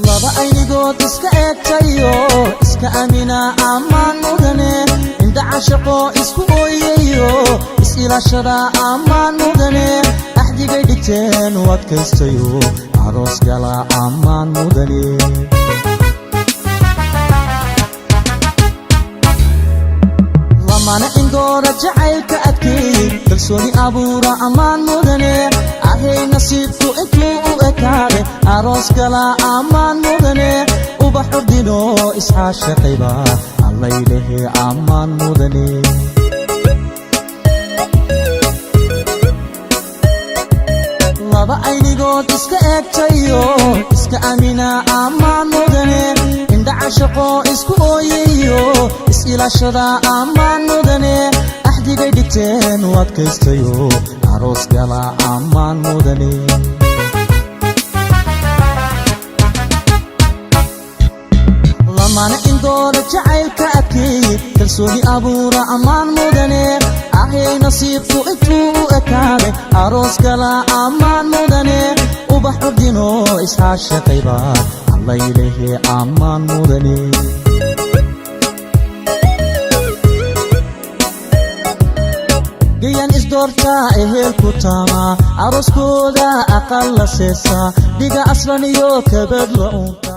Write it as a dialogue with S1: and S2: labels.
S1: laba aynigood iska eegtayo iska amina ammaan mudane inda cashaqo isku ooyayo is-ilaashada ammaan mudane axdigay dhigteen u adkaystayo aroos gala ammaan mudane lamana indoora jacaylka adkeey kalsooni abuura ammaan mudane ahay nasiibku intuu u ekaade aroos gala ammaan mudane ubax ordino iscaashaqayba allaylehe ammaan mudane laba aynigood iska eegtayo iska amina ammaan mudane inda cashaqo isku ooyayo is-ilaashada ammaan mudane axdigay dhigteen u adkaystayo aroos gala ammaan mudane lamana indoora jacaylka adkeey kalsooni abuura ammaan mudane ahay nasiibku intuu u ekaade aroos gala ammaan mudane ubax ordino iscaashaqayba allaylehe ammaan mudane gayan isdoorta ehelku taama arooskooda aqal la seesa dhiga aslan iyo kabad la unta